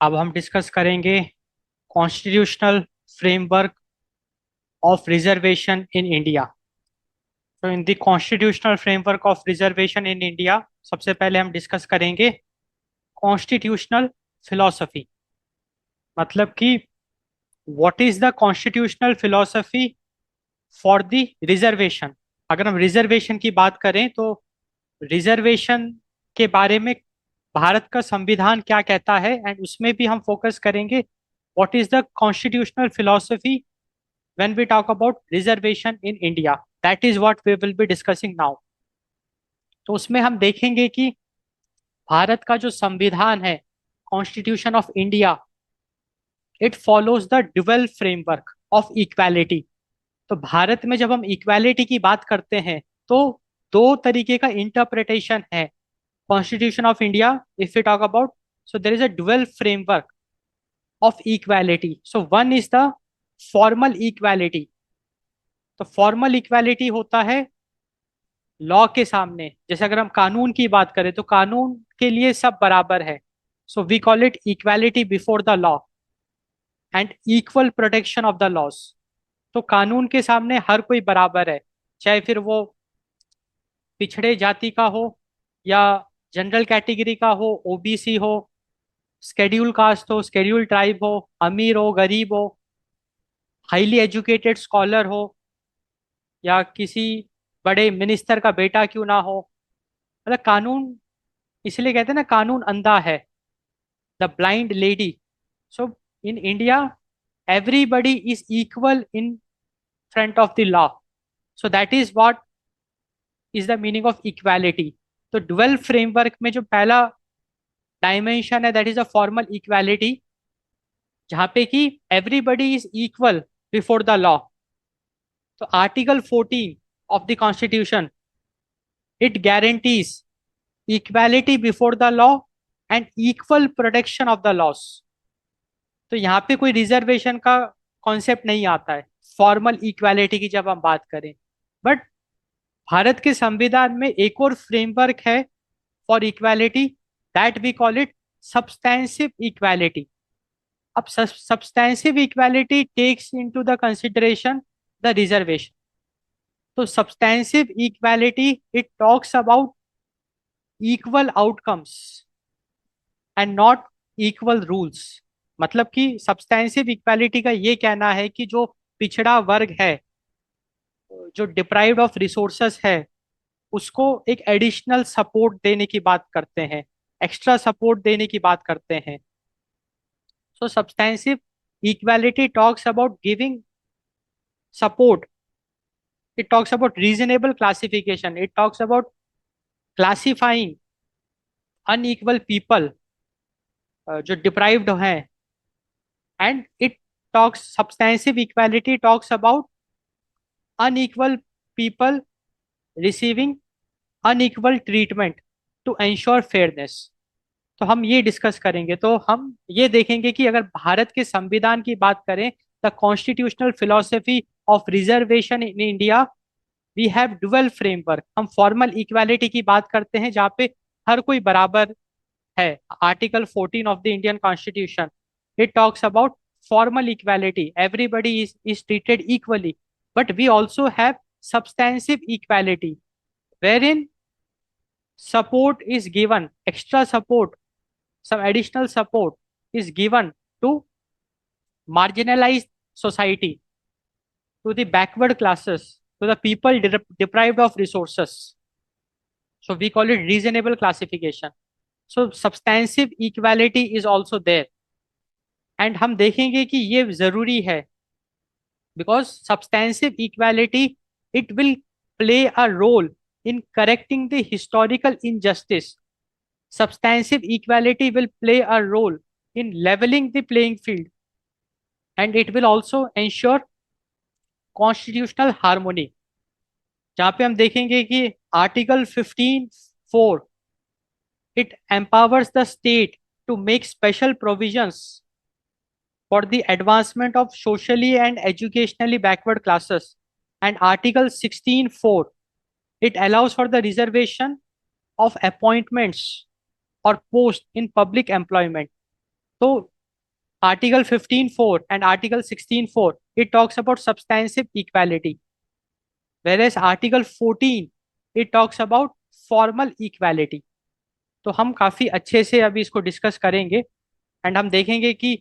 अब हम डिस्कस करेंगे constitutional framework of reservation in India. तो in the constitutional framework of reservation in India सबसे पहले हम डिस्कस करेंगे कॉन्स्टिट्यूशनल फिलॉसफी। मतलब कि what is the constitutional philosophy for the reservation. अगर हम रिजर्वेशन की बात करें तो रिजर्वेशन के बारे में भारत का संविधान क्या कहता है, एंड उसमें भी हम फोकस करेंगे what is the constitutional philosophy when we talk about reservation in India. That is what we will be discussing now. तो उसमें हम देखेंगे कि भारत का जो संविधान है, constitution of India, it follows the dual framework of equality. तो भारत में जब हम इक्वालिटी की बात करते हैं तो दो तरीके का इंटरप्रिटेशन है constitution of India. If you talk about, so there is a dual framework of equality. So one is the formal equality. तो फॉर्मल इक्वालिटी होता है लॉ के सामने। जैसे अगर हम कानून की बात करें तो कानून के लिए सब बराबर है। So we call it equality before the law and equal protection of the laws. तो कानून के सामने हर कोई बराबर है, चाहे फिर वो पिछड़े जाति का हो या जनरल कैटेगरी का हो, ओबीसी हो, स्केड्यूल कास्ट हो, स्केड्यूल ट्राइब हो, अमीर हो, गरीब हो, हाईली एजुकेटेड स्कॉलर हो, या किसी बड़े मिनिस्टर का बेटा क्यों ना हो। मतलब कानून, इसलिए कहते हैं ना कानून अंधा है, the blind lady. So in India everybody is equal in front of the law. So that is what is the meaning of equality. तो डुअल फ्रेमवर्क में जो पहला डायमेंशन है that is a formal equality, जहाँ पे कि everybody is equal before the law. तो article 14 of the constitution, it guarantees equality before the law and equal protection of the laws. तो यहाँ पे कोई रिजर्वेशन का कॉन्सेप्ट नहीं आता है फॉर्मल इक्वालिटी की जब हम बात करें। बट भारत के संविधान में एक और फ्रेमवर्क है for equality, that we call it substantive equality. अब substantive equality takes into the consideration the reservation. तो substantive equality it talks about equal outcomes and not equal rules. मतलब कि सब्सटेंसिव इक्वालिटी का ये कहना है कि जो पिछड़ा वर्ग है, जो डिप्राइव्ड ऑफ रिसोर्सेस है, उसको एक एडिशनल सपोर्ट देने की बात करते हैं, एक्स्ट्रा सपोर्ट देने की बात करते हैं। So substantive equality talks about giving support, it talks about reasonable classification, it talks about classifying unequal people जो डिप्राइव्ड हैं, and it talks, substantive equality talks about unequal people receiving unequal treatment to ensure fairness। तो हम ये discuss करेंगे। तो हम ये देखेंगे कि अगर भारत के संविधान की बात करें, the constitutional philosophy of reservation in India, we have dual framework. हम फॉर्मल इक्वालिटी की बात करते हैं जहाँ पे हर कोई बराबर है। Article 14 of the Indian constitution, it talks about formal equality, everybody is treated equally. But we also have substantive equality wherein support is given, extra support, some additional support is given to marginalized society, to the backward classes, to the people deprived of resources. So we call it reasonable classification. So substantive equality is also there, and हम देखेंगे कि ये जरूरी है because substantive equality, it will play a role in correcting the historical injustice. Substantive equality will play a role in leveling the playing field, and it will also ensure constitutional harmony। जहाँ पे हम देखेंगे कि article 15(4), it empowers the state to make special provisions for the advancement of socially and educationally backward classes, and article 16(4), it allows for the reservation of appointments or post in public employment। तो Article 15.4 and Article 16.4, it talks about substantive equality, whereas Article 14, it talks about formal equality. तो हम काफी अच्छे से अभी इसको discuss करेंगे, and हम देखेंगे कि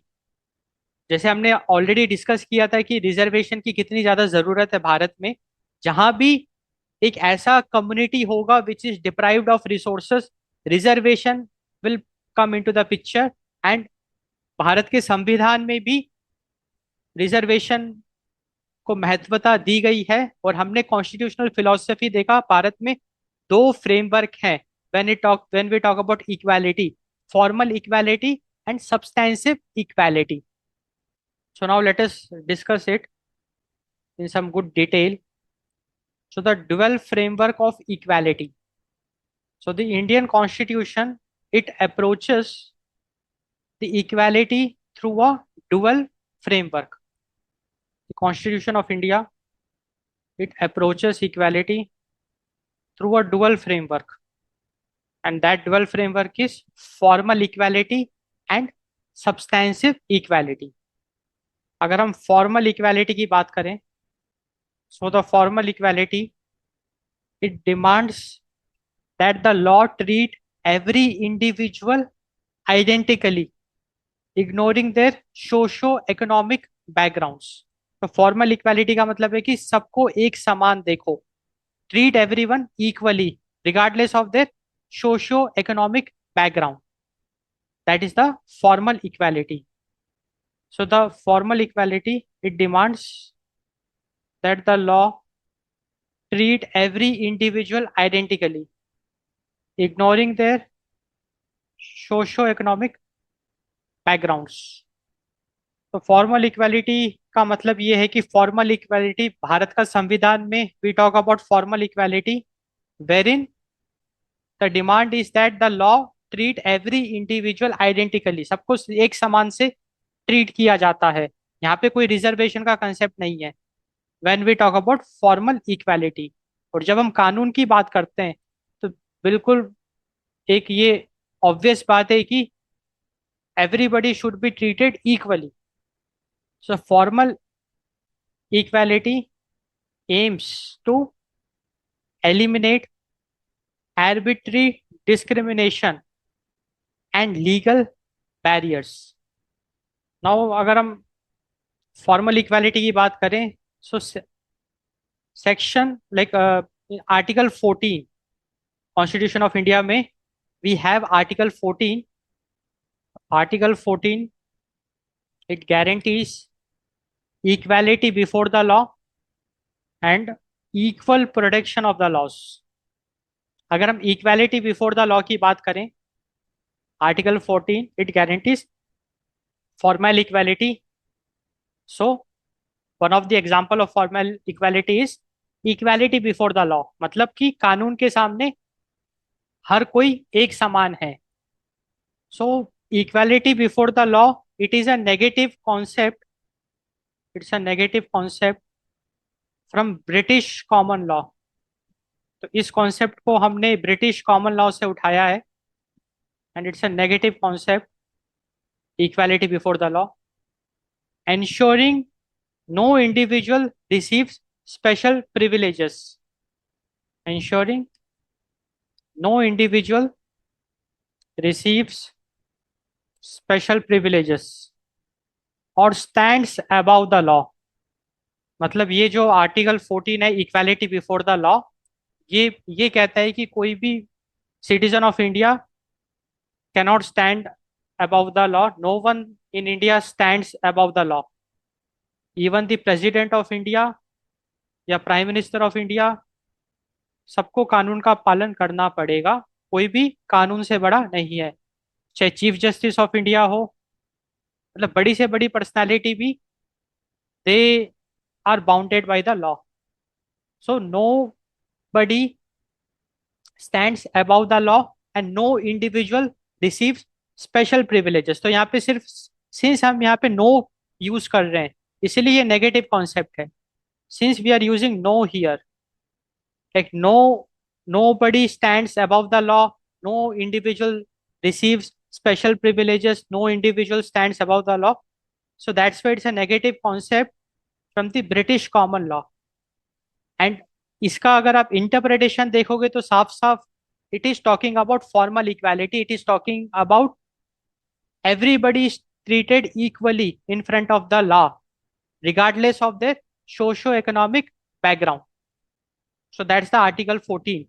जैसे हमने ऑलरेडी डिस्कस किया था कि रिजर्वेशन की कितनी ज्यादा जरूरत है भारत में। जहां भी एक ऐसा कम्युनिटी होगा which is deprived of resources, reservation will come into the picture. And Bharat के संविधान में भी रिजर्वेशन को महत्वता दी गई है, और हमने कॉन्स्टिट्यूशनल फिलोसफी देखा भारत में दो फ्रेमवर्क हैं when we talk about equality: formal equality and substantive equality. So now let us discuss it in some good detail. So the dual framework of equality. So the Indian Constitution, it approaches the equality through a dual framework. The Constitution of India, it approaches equality through a dual framework, and that dual framework is formal equality and substantive equality. अगर हम formal equality की बात करें, so the formal equality, it demands that the law treat every individual identically, ignoring their socio-economic backgrounds. तो formal equality का मतलब है कि सबको एक समान देखो, treat everyone equally regardless of their socio-economic background. That is the formal equality. So the formal equality, it demands that the law treat every individual identically, ignoring their socio-economic backgrounds. तो formal equality का मतलब ये है कि formal equality Bharat का संविधान में we talk about formal equality where the demand is that the law treat every individual identically, सबको एक समान से ट्रीट किया जाता है। यहाँ पे कोई रिजर्वेशन का कंसेप्ट नहीं है when we talk about formal equality। और जब हम कानून की बात करते हैं तो बिल्कुल एक ये ऑब्वियस बात है कि everybody should be treated equally। So formal equality aims to eliminate arbitrary discrimination and legal barriers। Now अगर हम फॉर्मल इक्वालिटी की बात करें, so section like article 14 constitution of India में we have article 14। Article 14, it guarantees equality before the law and equal protection of the laws. अगर हम equality before the law की बात करें, article 14, it guarantees formal equality. So one of the example of formal equality is equality before the law, मतलब कि कानून के सामने हर कोई एक समान है। So equality before the law, it is a negative concept, it's a negative concept from British common law। तो इस कॉन्सेप्ट को हमने ब्रिटिश कॉमन लॉ से उठाया है, and it's a negative concept equality before the law, ensuring no individual receives special privileges, ensuring no individual receives special privileges or stands above the law। मतलब ये जो आर्टिकल 14 है equality before the law, ये कहता है कि कोई भी citizen of India cannot stand above the law, no one in India stands above the law, even the president of India या प्राइम मिनिस्टर ऑफ इंडिया, सबको कानून का पालन करना पड़ेगा, कोई भी कानून से बड़ा नहीं है। चाहे चीफ जस्टिस ऑफ इंडिया हो, मतलब बड़ी से बड़ी पर्सनालिटी भी, they are bounded by the law. So nobody stands above the law and no individual receives special privileges. तो यहाँ पे सिर्फ सिंस हम यहाँ पे नो यूज कर रहे हैं इसलिए ये नेगेटिव कॉन्सेप्ट है। Since we are using no here, like nobody stands above the law, no individual receives special privileges, no individual stands above the law, So that's why it's a negative concept from the British common law. And इसका अगर आप interpretation देखोगे तो साफ साफ it is talking about formal equality, it is talking about everybody is treated equally in front of the law regardless of their socio-economic background. So that's the article 14,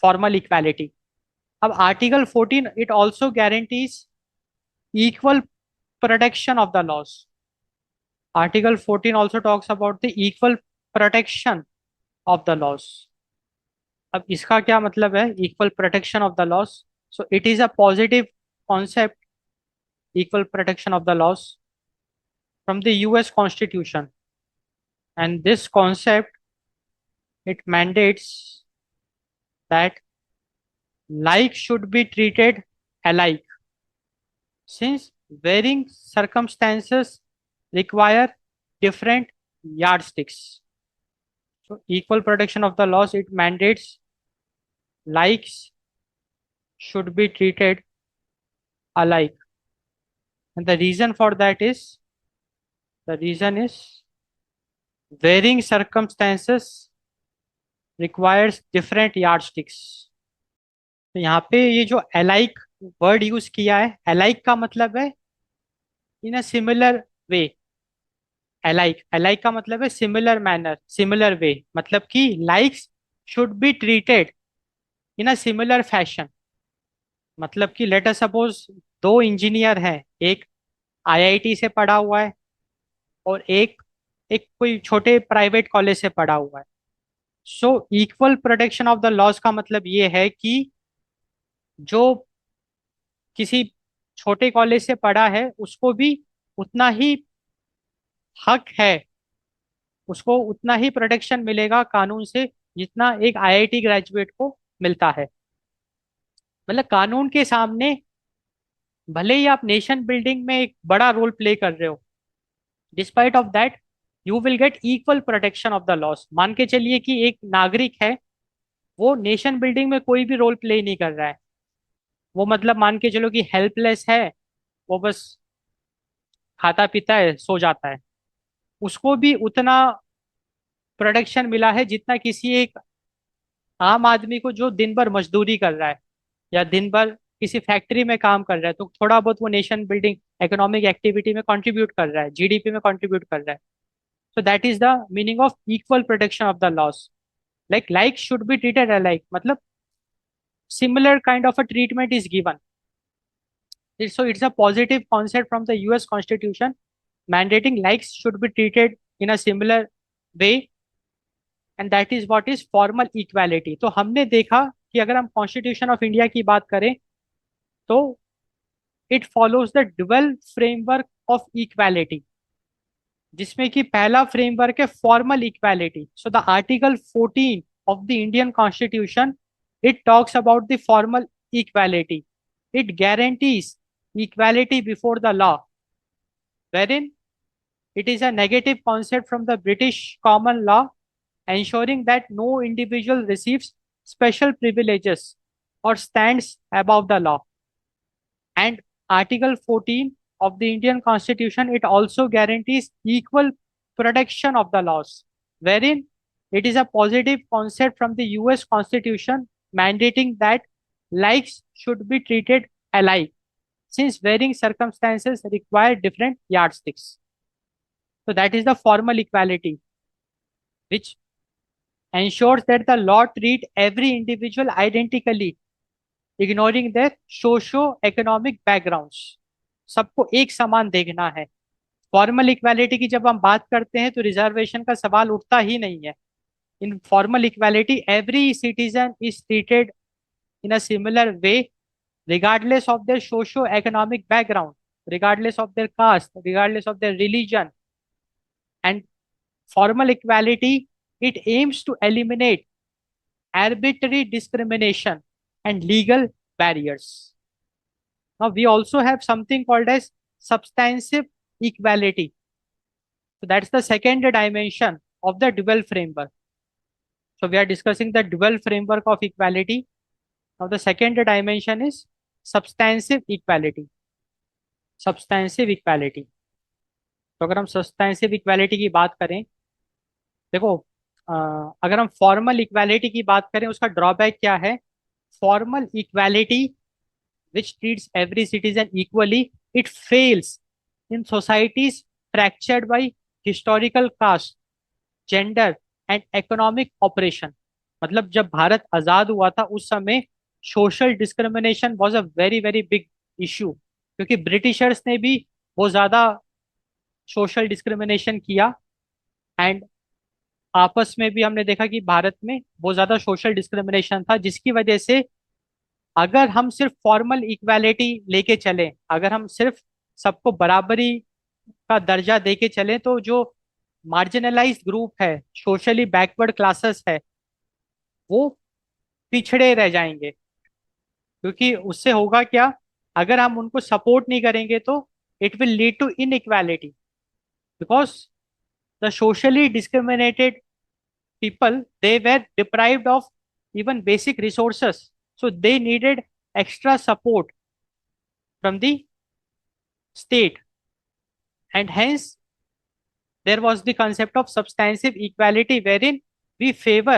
formal equality. अब article 14 it also guarantees equal protection of the laws. Article 14 also talks about the equal protection of the laws. अब इसका क्या मतलब है equal protection of the laws? So it is a positive concept, equal protection of the laws, from the US Constitution. And this concept, it mandates that like should be treated alike since varying circumstances require different yardsticks. So equal protection of the laws, it mandates likes should be treated alike. And the reason for that is, the reason is varying circumstances requires different yardsticks. तो यहाँ पे ये जो alike word use किया है, alike का मतलब है इन अ सिमिलर वे. alike का मतलब है सिमिलर मैनर, सिमिलर वे, मतलब कि likes should be treated in a similar fashion. मतलब कि लेट अस सपोज दो इंजीनियर हैं, एक आईआईटी से पढ़ा हुआ है और एक एक कोई छोटे प्राइवेट कॉलेज से पढ़ा हुआ है. So equal protection of the laws का मतलब ये है कि जो किसी छोटे कॉलेज से पढ़ा है उसको भी उतना ही हक है, उसको उतना ही प्रोटेक्शन मिलेगा कानून से जितना एक आईआईटी ग्रेजुएट को मिलता है. मतलब कानून के सामने भले ही आप नेशन बिल्डिंग में एक बड़ा रोल प्ले कर रहे हो, despite of that you will get equal protection of the loss. मान के चलिए कि एक नागरिक है, वो नेशन बिल्डिंग में कोई भी रोल प्ले नहीं कर रहा है, वो मतलब मान के चलो कि हेल्पलेस है, वो बस खाता पीता है सो जाता है, उसको भी उतना प्रोटेक्शन मिला है जितना किसी एक आम आदमी को जो दिन भर मजदूरी कर रहा है या दिन भर किसी फैक्ट्री में काम कर रहा है, तो थोड़ा बहुत वो नेशन बिल्डिंग इकोनॉमिक एक्टिविटी में कंट्रीब्यूट कर रहा है, जीडीपी में कंट्रीब्यूट कर रहा है. So that is the meaning of equal protection of the laws. Like should be treated alike. मतलब similar kind of a treatment is given. So it's a positive concept from the US Constitution mandating likes should be treated in a similar way, and that is what is formal equality. तो हमने देखा कि अगर हम constitution of India की बात करें तो it follows the dual framework of equality, जिसमें कि पहला फ्रेमवर्क है formal equality. So the article 14 of the Indian constitution it talks about the formal equality. It guarantees equality before the law, wherein it is a negative concept from the British common law, ensuring that no individual receives special privileges or stands above the law. And Article 14 of the Indian Constitution, it also guarantees equal protection of the laws, wherein it is a positive concept from the US Constitution mandating that likes should be treated alike, since varying circumstances require different yardsticks. So that is the formal equality, which ensures that the law treat every individual identically, ignoring their socio-economic backgrounds. सबको एक समान देखना है. Formal equality की जब हम बात करते हैं तो रिजर्वेशन का सवाल उठता ही नहीं है. In formal equality every citizen is treated in a similar way regardless of their socio-economic background, regardless of their caste, regardless of their religion. And formal equality, it aims to eliminate arbitrary discrimination and legal barriers. Now, we also have something called as substantive equality. So that's the second dimension of the dual framework. So we are discussing the dual framework of equality. Now, the second dimension is substantive equality. Substantive equality. तो अगर हम substantive equality की बात करें, देखो, अ, अगर हम formal equality की बात करें उसका ड्रॉबैक क्या है? Formal equality which treats every citizen equally, it fails in societies fractured by historical caste, gender and economic oppression. मतलब जब भारत आजाद हुआ था उस समय social discrimination was a very very big issue, क्योंकि ब्रिटिशर्स ने भी बहुत ज्यादा सोशल डिस्क्रिमिनेशन किया। एंड आपस में भी हमने देखा कि भारत में बहुत ज्यादा सोशल डिस्क्रिमिनेशन था, जिसकी वजह से अगर हम सिर्फ फॉर्मल इक्वालिटी लेके चलें, अगर हम सिर्फ सबको बराबरी का दर्जा देके चलें, तो जो मार्जिनलाइज्ड ग्रुप है, सोशली बैकवर्ड क्लासेस है, वो पिछड़े रह जाएंगे। क्योंकि उससे होगा क्या, अगर हम उनको सपोर्ट नहीं करेंगे तो it will lead to inequality, because the socially discriminated people, they were deprived of even basic resources, so they needed extra support from the state, and hence there was the concept of substantive equality wherein we favor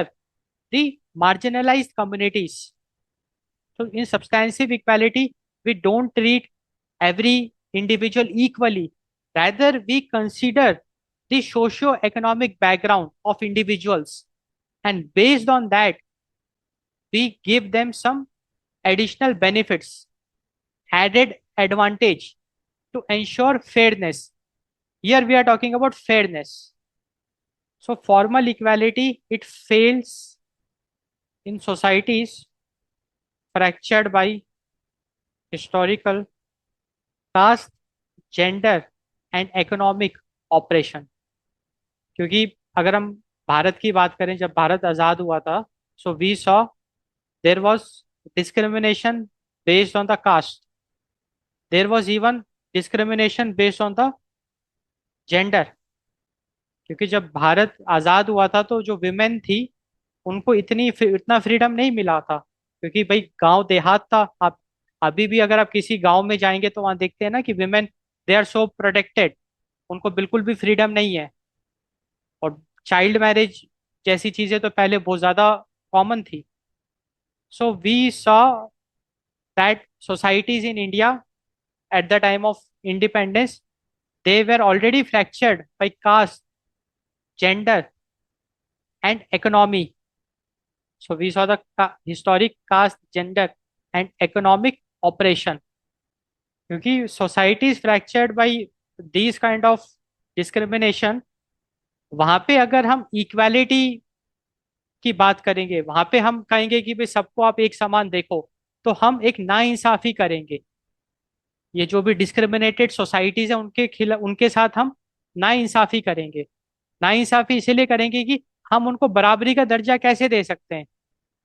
the marginalized communities. So in substantive equality we don't treat every individual equally, rather we consider the socio-economic background of individuals, and based on that we give them some additional benefits, added advantage to ensure fairness. Here we are talking about fairness. So formal equality, it fails in societies fractured by historical, caste, gender and economic oppression. क्योंकि अगर हम भारत की बात करें, जब भारत आजाद हुआ था, so we saw there was discrimination based on the caste, there was even discrimination based on the gender. क्योंकि जब भारत आजाद हुआ था तो जो विमेन थी उनको इतना फ्रीडम नहीं मिला था, क्योंकि भाई गांव देहात था। आप अभी भी अगर आप किसी गांव में जाएंगे तो वहां देखते हैं ना कि women, they are so protected, उनको बिल्कुल भी फ्रीडम नहीं है। और चाइल्ड मैरिज जैसी चीजें तो पहले बहुत ज्यादा कॉमन थी। So we saw that societies in India at the time of independence, they were already fractured by caste, gender and economy. So we saw the historic caste, gender and economic oppression. क्योंकि society is fractured by these kind of discrimination, वहां पे अगर हम equality की बात करेंगे, वहां पे हम कहेंगे कि भाई सबको आप एक समान देखो, तो हम एक नाइंसाफी करेंगे। ये जो भी डिस्क्रिमिनेटेड सोसाइटीज है उनके खिलाफ, उनके साथ हम नाइंसाफी करेंगे। नाइंसाफी इसीलिए करेंगे कि हम उनको बराबरी का दर्जा कैसे दे सकते हैं।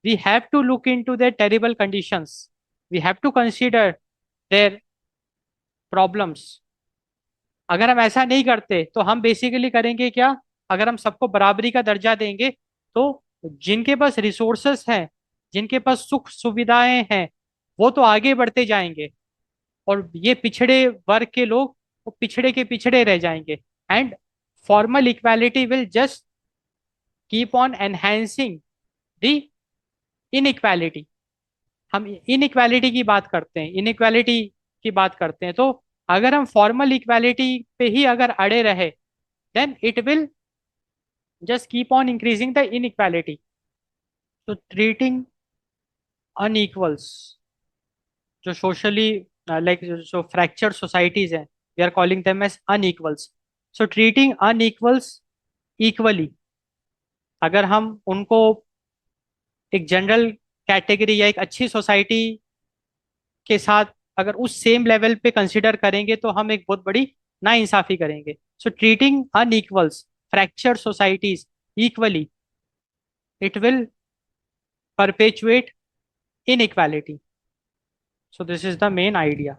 We have to look into their terrible conditions, we have to consider their problems. अगर हम ऐसा नहीं करते तो हम बेसिकली करेंगे क्या, अगर हम सबको बराबरी का दर्जा देंगे तो जिनके पास रिसोर्सेस हैं, जिनके पास सुख सुविधाएं हैं, वो तो आगे बढ़ते जाएंगे, और ये पिछड़े वर्ग के लोग वो पिछड़े के पिछड़े रह जाएंगे। And formal equality will just keep on enhancing the inequality. हम इनइक्वालिटी की बात करते हैं, इनइक्वालिटी की बात करते हैं, तो अगर हम फॉर्मल इक्वालिटी पे ही अगर अड़े रहे, then it will just keep on increasing the inequality. तो ट्रीटिंग अनइक्वल्स, जो सोशली लाइक जो फ्रैक्चर्ड सोसाइटीज हैं, we are calling them as unequals. So treating unequals equally, अगर हम उनको एक जनरल कैटेगरी या एक अच्छी सोसाइटी के साथ अगर उस सेम लेवल पे कंसिडर करेंगे, तो हम एक बहुत बड़ी नाइंसाफी करेंगे। So treating unequals fractured societies equally, it will perpetuate inequality. So this is the main idea.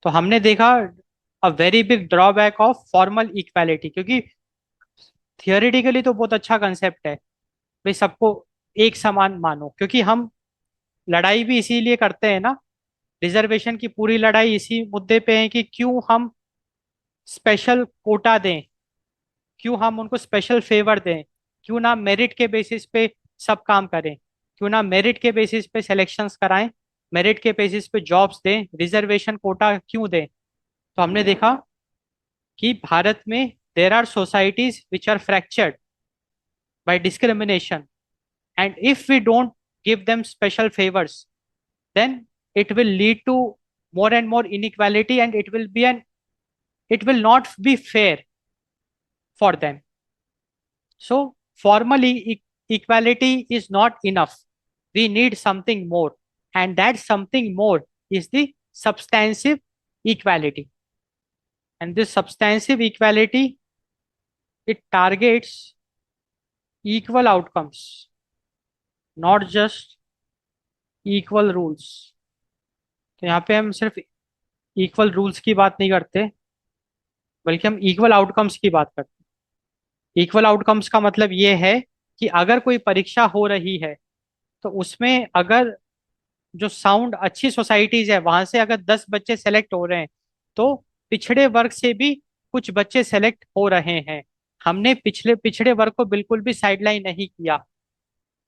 तो हमने देखा a very big drawback of formal equality, क्योंकि थियोरेटिकली तो बहुत अच्छा कंसेप्ट है, भाई सबको एक समान मानो, क्योंकि हम लड़ाई भी इसीलिए करते हैं ना, रिजर्वेशन की पूरी लड़ाई इसी मुद्दे पे है कि क्यों हम स्पेशल कोटा दें, क्यों हम उनको स्पेशल फेवर दें, क्यों ना मेरिट के बेसिस पे सब काम करें, क्यों ना मेरिट के बेसिस पे सिलेक्शंस कराएं, मेरिट के बेसिस पे जॉब्स दें, रिजर्वेशन कोटा क्यों दें। तो हमने देखा कि भारत में there are societies which are fractured by discrimination, and if we don't give them special favors, then it will lead to more and more inequality, and it will not be fair for them. So formally equality is not enough, we need something more, and that something more is the substantive equality. And this substantive equality, it targets equal outcomes, not just equal rules. तो यहाँ पे हम सिर्फ equal rules की बात नहीं करते, बल्कि हम इक्वल आउटकम्स की बात करते हैं। इक्वल आउटकम्स का मतलब ये है कि अगर कोई परीक्षा हो रही है, तो उसमें अगर जो साउंड अच्छी सोसाइटीज है वहां से अगर 10 बच्चे सेलेक्ट हो रहे हैं, तो पिछड़े वर्ग से भी कुछ बच्चे सेलेक्ट हो रहे हैं। हमने पिछले पिछड़े वर्ग को बिल्कुल भी साइडलाइन नहीं किया।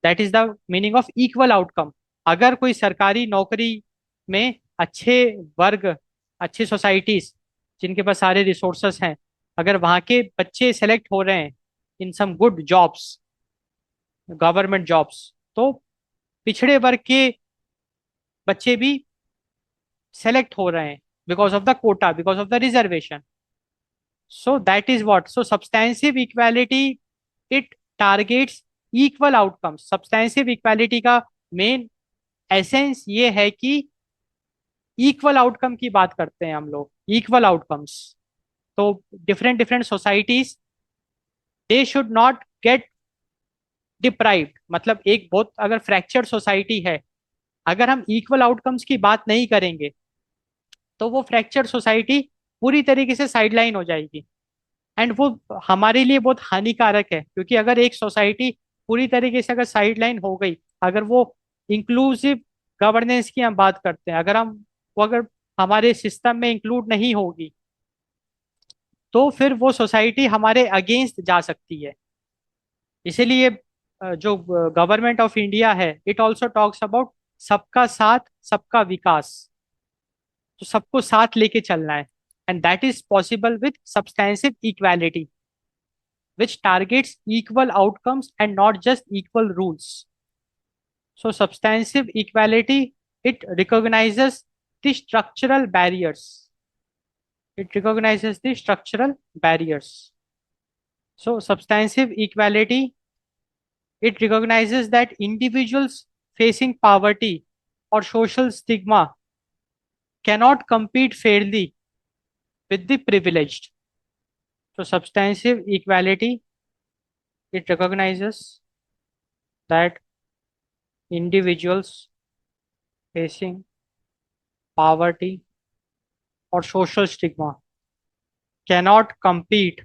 That is the meaning of equal outcome. अगर कोई सरकारी नौकरी में अच्छे वर्ग, अच्छी सोसाइटीज जिनके पास सारे रिसोर्सेस हैं, अगर वहाँ के बच्चे सेलेक्ट हो रहे हैं in some good jobs, government jobs, तो पिछड़े वर्ग के बच्चे भी सेलेक्ट हो रहे हैं because of the quota, because of the reservation. So that is what, so substantive equality it targets equal outcomes. Substantive equality का मेन एसेंस ये है कि इक्वल आउटकम की बात करते हैं हम लोग, इक्वल आउटकम्स। तो different different societies, they should not gate deprived. मतलब एक बहुत अगर फ्रैक्चर्ड सोसाइटी है, अगर हम इक्वल आउटकम्स की बात नहीं करेंगे, तो वो फ्रैक्चर्ड सोसाइटी पूरी तरीके से साइडलाइन हो जाएगी, एंड वो हमारे लिए बहुत हानिकारक है। क्योंकि अगर एक सोसाइटी पूरी तरीके से अगर साइडलाइन हो गई, अगर वो इंक्लूसिव गवर्नेंस की हम बात करते हैं, अगर हम वो अगर हमारे सिस्टम में इंक्लूड नहीं होगी, तो फिर वो सोसाइटी हमारे अगेंस्ट जा सकती है। इसीलिए जो गवर्नमेंट ऑफ इंडिया है, इट ऑल्सो टॉक्स अबाउट सबका साथ सबका विकास। तो सबको साथ लेके चलना है, and that is possible with substantive equality which targets equal outcomes and not just equal rules. So substantive equality, it recognizes the structural barriers. It recognizes the structural barriers. So substantive equality, it recognizes that individuals facing poverty or social stigma cannot compete fairly with the privileged. So substantive equality, it recognizes that individuals facing poverty or social stigma cannot compete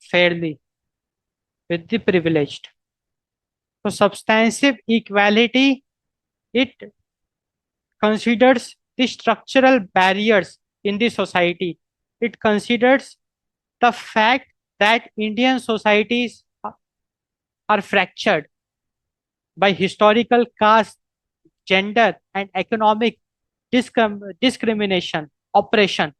fairly with the privileged. So substantive equality, it considers the structural barriers in the society. It considers the fact that Indian societies are fractured by historical caste, gender, and economic discrimination, oppression.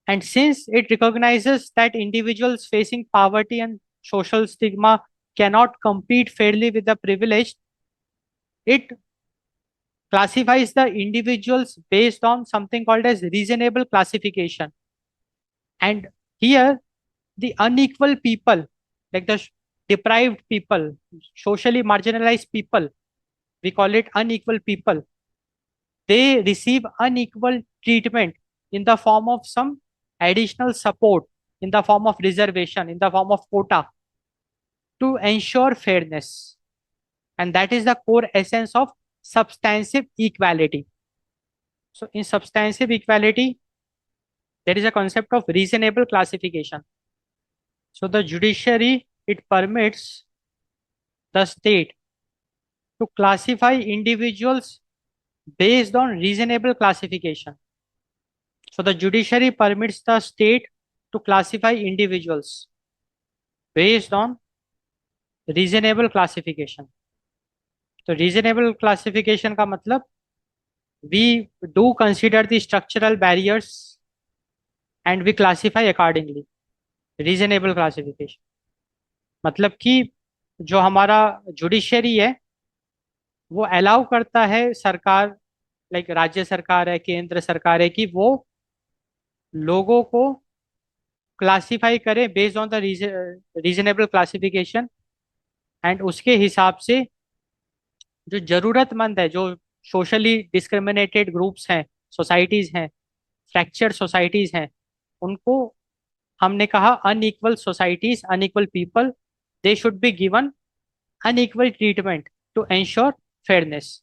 And since it recognizes that individuals facing poverty and social stigma cannot compete fairly with the privileged, it classifies the individuals based on something called as reasonable classification. And here, the unequal people, like the deprived people, socially marginalized people, we call it unequal people, they receive unequal treatment in the form of some additional support, in the form of reservation, in the form of quota, to ensure fairness. And that is the core essence of substantive equality. So in substantive equality, there is a concept of reasonable classification. So the judiciary, it permits the state to classify individuals based on reasonable classification. So the judiciary permits the state to classify individuals based on reasonable classification. तो reasonable classification का मतलब we do consider the structural barriers and we classify accordingly. Reasonable classification मतलब कि जो हमारा judiciary है वो allow करता है सरकार, लाइक राज्य सरकार है, केंद्र सरकार है, कि वो लोगों को क्लासिफाई करे based on the reasonable classification, and उसके हिसाब से जो जरूरतमंद है, जो सोशली डिस्क्रिमिनेटेड ग्रुप्स हैं, सोसाइटीज हैं, फ्रैक्चर्ड सोसाइटीज हैं, उनको हमने कहा unequal societies, unequal people, they should be given unequal treatment to ensure fairness.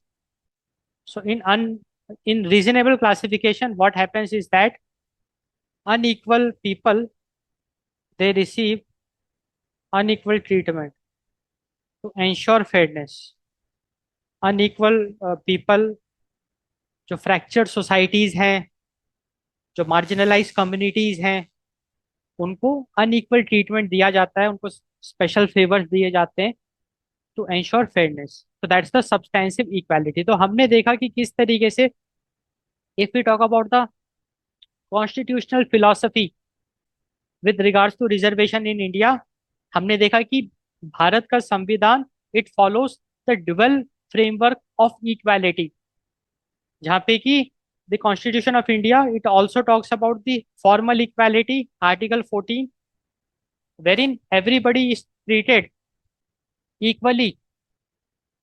So in reasonable classification, what happens is that unequal people, they receive unequal treatment to ensure fairness. Unequal people, जो fractured societies हैं, जो marginalized communities हैं, उनको unequal treatment दिया जाता है, उनको special favors दिए जाते हैं to ensure fairness. So that's the substantive equality. तो हमने देखा कि किस तरीके से if we talk about the constitutional philosophy with regards to reservation in India, हमने देखा कि भारत का संविधान it follows the dual framework of equality, जहाँ पे कि the constitution of India it also talks about the formal equality, article 14, wherein everybody is treated equally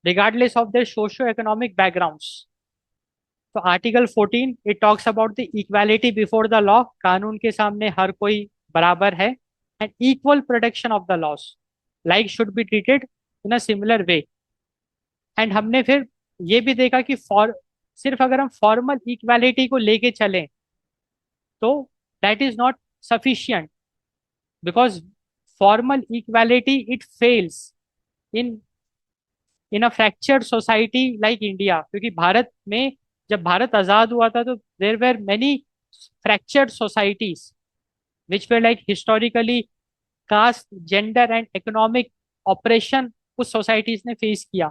regardless of their socio-economic backgrounds. तो article 14 it talks about the equality before the law, कानून के सामने हर कोई बराबर है, and equal protection of the loss, like should be treated in a similar way. And हमने फिर ये भी देखा कि सिर्फ अगर हम फॉर्मल इक्वालिटी को लेके चलें तो that is not sufficient, because formal equality it fails in in a fractured society like India, क्योंकि भारत में जब भारत आजाद हुआ था तो there were many fractured societies which were like historically caste, gender and economic operation उस सोसाइटीज ने फेस किया,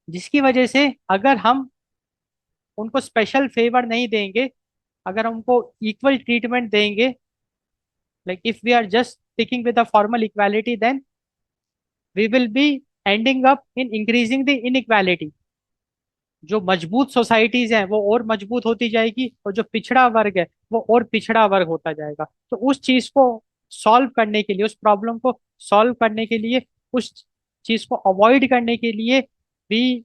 जिसकी वजह से अगर हम उनको स्पेशल फेवर नहीं देंगे, अगर हमको इक्वल ट्रीटमेंट देंगे, like if we are just sticking with the formal equality, then we will be ending up in increasing the inequality. जो मजबूत सोसाइटीज हैं वो और मजबूत होती जाएगी, और जो पिछड़ा वर्ग है वो और पिछड़ा वर्ग होता जाएगा. तो उस चीज को सॉल्व करने के लिए, उस प्रॉब्लम को सॉल्व करने के लिए, उस चीज को अवॉइड करने के लिए, we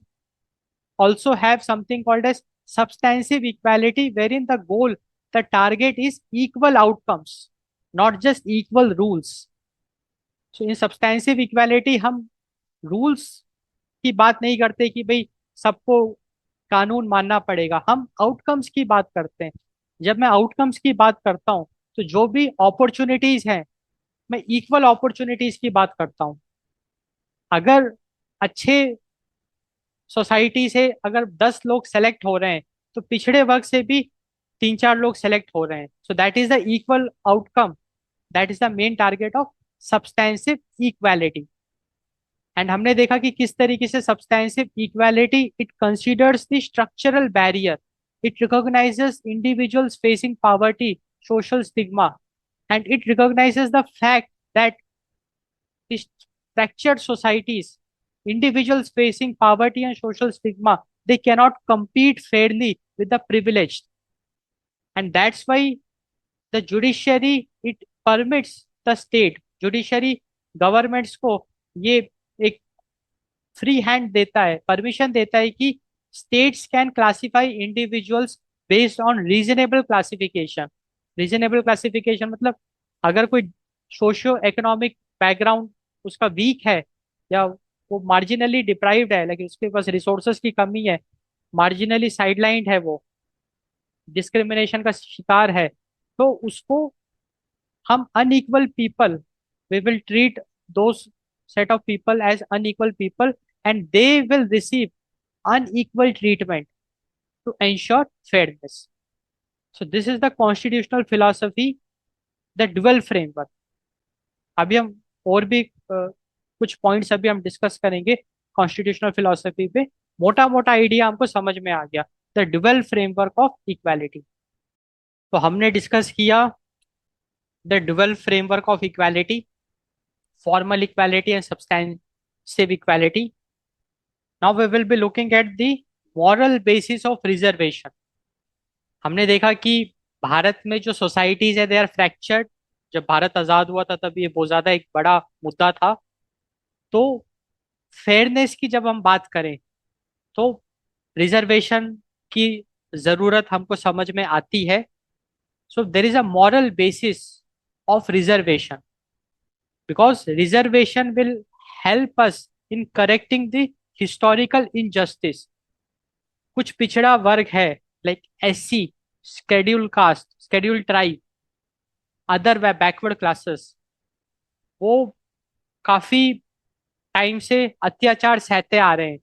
also have something called as substantive equality, wherein the goal, the target is equal outcomes, not just equal rules. So in substantive equality हम रूल्स की बात नहीं करते कि भाई सबको कानून मानना पड़ेगा, हम आउटकम्स की बात करते हैं. जब मैं आउटकम्स की बात करता हूँ तो जो भी अपॉर्चुनिटीज हैं, मैं इक्वल अपॉर्चुनिटीज की बात करता हूँ. अगर अच्छे सोसाइटी से अगर 10 लोग सेलेक्ट हो रहे हैं तो पिछड़े वर्ग से भी 3-4 लोग सेलेक्ट हो रहे हैं. सो that is the equal outcome, that is the main target of substantive equality. And हमने देखा कि किस तरीके से substantive equality it considers the structural barrier, it recognises individuals facing poverty, social stigma, and it recognises the fact that fractured societies, individuals facing poverty and social stigma, they cannot compete fairly with the privileged. And that's why the judiciary it permits the state, judiciary governments को ये एक free hand देता है, permission देता है कि states can classify individuals based on reasonable classification. Reasonable classification मतलब अगर कोई सोशियो इकोनॉमिक बैकग्राउंड उसका वीक है, या वो मार्जिनली डिप्राइव्ड है, लेकिन उसके पास रिसोर्सेज की कमी है, मार्जिनली साइडलाइंड है, वो डिस्क्रिमिनेशन का शिकार है, तो उसको हम unequal people, we will treat those set of people as unequal people, and they will receive unequal treatment to ensure fairness. So this is the constitutional philosophy, the dual framework. अभी हम और भी कुछ पॉइंट्स अभी हम discuss करेंगे constitutional philosophy पे। मोटा मोटा आइडिया हमको समझ में आ गया, the dual framework of equality. तो हमने डिस्कस किया the dual framework of equality, formal equality and substantive equality. Now we will be looking at the moral basis of reservation. हमने देखा कि भारत में जो सोसाइटीज है दे आर फ्रैक्चर्ड। जब भारत आजाद हुआ था तब ये बहुत ज्यादा एक बड़ा मुद्दा था। तो फेयरनेस की जब हम बात करें तो रिजर्वेशन की जरूरत हमको समझ में आती है। So there is a moral basis of reservation, because reservation will help us in correcting the historical injustice. कुछ पिछड़ा वर्ग है like SC, schedule caste, schedule tribe, other व बैकवर्ड क्लासेस, वो काफी टाइम से अत्याचार सहते आ रहे हैं,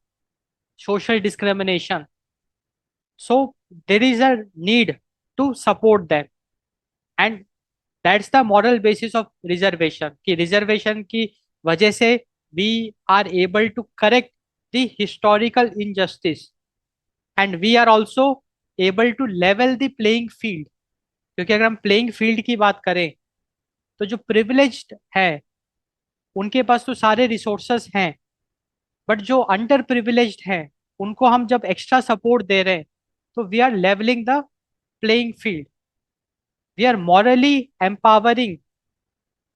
social discrimination. So there is a need to support them, and that's the moral basis of reservation. कि रिजर्वेशन की वजह से we are able to correct the historical injustice, and we are also able to level the playing field. क्योंकि अगर हम playing field की बात करें तो जो प्रिविलेज्ड है उनके पास तो सारे रिसोर्सेस हैं, बट जो अंडर प्रिविलेज्ड हैं उनको हम जब एक्स्ट्रा सपोर्ट दे रहे हैं तो we are levelling the playing field. We are morally empowering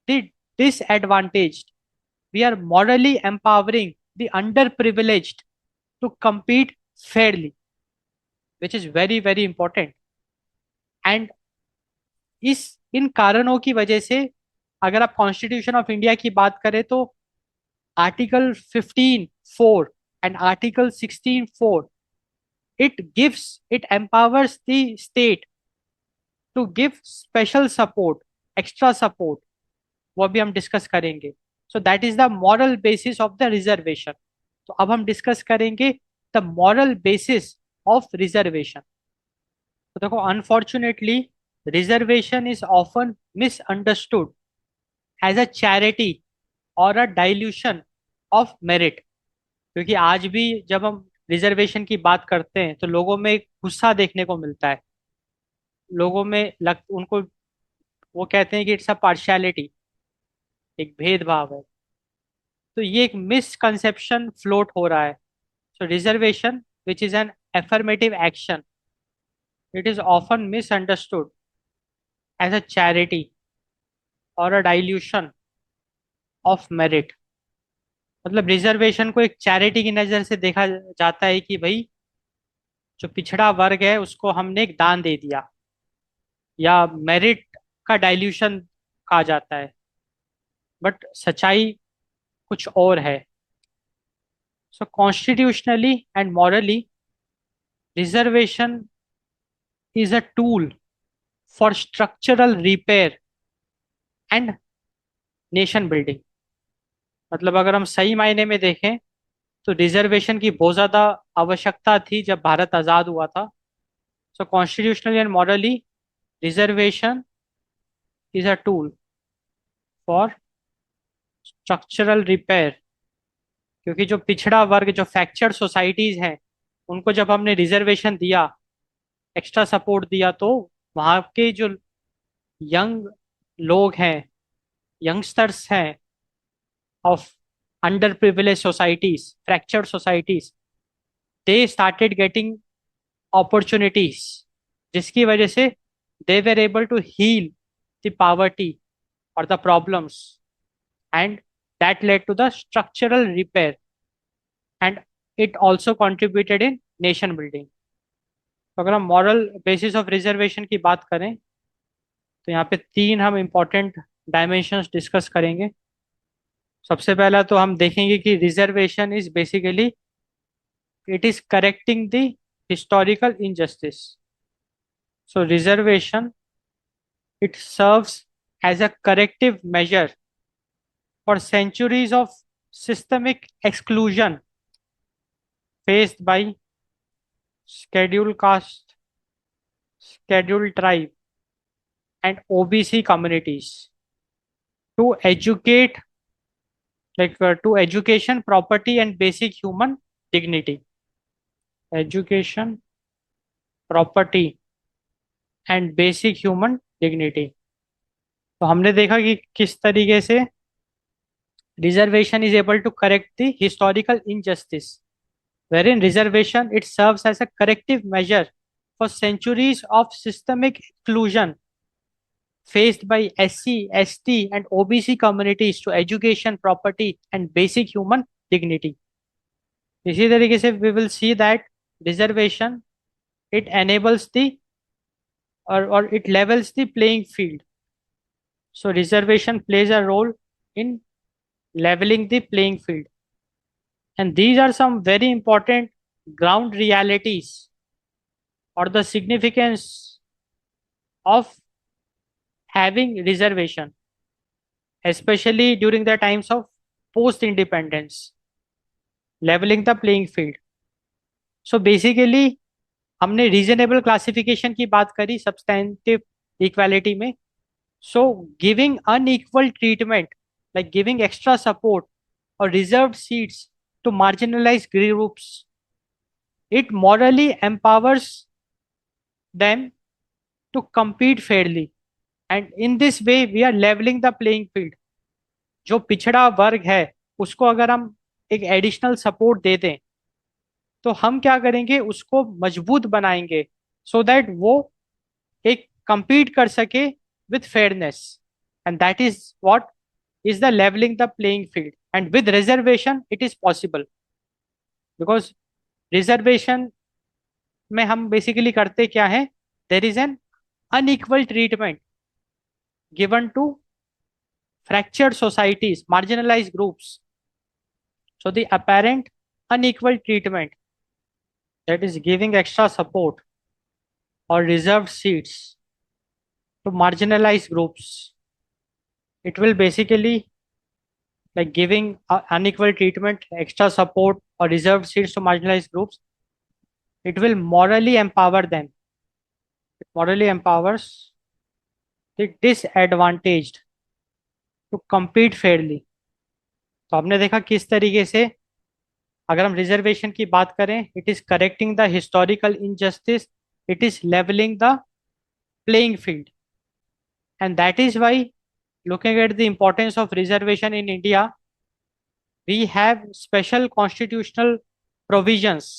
the disadvantaged. We are morally empowering the underprivileged to compete fairly, which is very, very important. And इस इन कारणों की वजह से अगर आप कॉन्स्टिट्यूशन ऑफ इंडिया की बात करें तो article 15(4) and article 16(4), it empowers the state to give special support, extra support। वो अभी हम डिस्कस करेंगे। So that is the moral basis of the reservation. तो अब हम डिस्कस करेंगे the moral basis of reservation. तो देखो, unfortunately reservation is often misunderstood as a charity और अ डाइल्यूशन ऑफ मेरिट। क्योंकि आज भी जब हम रिजर्वेशन की बात करते हैं तो लोगों में एक गुस्सा देखने को मिलता है। लोगों में उनको वो कहते हैं कि इट्स अ पार्शियलिटी, एक भेदभाव है। तो ये एक मिसकंसेप्शन फ्लोट हो रहा है। So reservation which is an affirmative action, it is often misunderstood as a charity or a dilution of merit। मतलब रिजर्वेशन को एक चैरिटी की नजर से देखा जाता है कि भाई जो पिछड़ा वर्ग है उसको हमने एक दान दे दिया, या मेरिट का डाइल्यूशन कहा जाता है। बट सच्चाई कुछ और है। So constitutionally and morally reservation is a tool for structural repair and nation building। मतलब अगर हम सही मायने में देखें तो रिजर्वेशन की बहुत ज्यादा आवश्यकता थी जब भारत आजाद हुआ था। So constitutionally and morally reservation is a tool for structural repair. क्योंकि जो पिछड़ा वर्ग, जो फ्रैक्चर्ड सोसाइटीज हैं, उनको जब हमने रिजर्वेशन दिया, एक्स्ट्रा सपोर्ट दिया, तो वहाँ के जो यंग लोग हैं, यंगस्टर्स हैं of underprivileged societies, fractured societies, they started getting opportunities, जिसकी वजह से they were able to heal the poverty or the problems, and that led to the structural repair, and it also contributed in nation building। तो अगर हम moral basis of reservation की बात करें तो यहाँ पे तीन हम इम्पोर्टेंट डायमेंशंस डिस्कस करेंगे। सबसे पहला तो हम देखेंगे कि reservation is basically it is correcting the historical injustice। So reservation, it serves as a corrective measure for centuries of systemic exclusion faced by scheduled caste, scheduled tribe and OBC communities to educate, to education, property, and basic human dignity. Education, property, and basic human dignity. तो हमने देखा कि किस तरीके से reservation is able to correct the historical injustice, wherein reservation it serves as a corrective measure for centuries of systemic exclusion faced by SC, ST, and OBC communities to education, property, and basic human dignity. इसी तरीके से we will see that reservation it enables the or it levels the playing field. So reservation plays a role in leveling the playing field. And these are some very important ground realities or the significance of having reservation, especially during the times of post independence, leveling the playing field. So basically हमने reasonable classification की बात करी substantive equality में. So giving unequal treatment, like giving extra support or reserved seats to marginalized groups, it morally empowers them to compete fairly, and in this way we are leveling the playing field. जो पिछड़ा वर्ग है उसको अगर हम एक additional support दे दें तो हम क्या करेंगे, उसको मजबूत बनाएंगे सो दैट वो एक compete कर सके with fairness, and that is what is the leveling the playing field. And with reservation it is possible, because reservation में हम बेसिकली करते क्या है, there is an unequal treatment given to fractured societies, marginalized groups. So the apparent unequal treatment, that is giving extra support or reserved seats to marginalized groups, it will basically, like giving unequal treatment, extra support, or reserved seats to marginalized groups, it will morally empower them. It morally empowers the disadvantaged to compete fairly. तो हमने देखा किस तरीके से अगर हम reservation की बात करें, it is correcting the historical injustice, it is levelling the playing field. And that is why, looking at the importance of reservation in India, we have special constitutional provisions.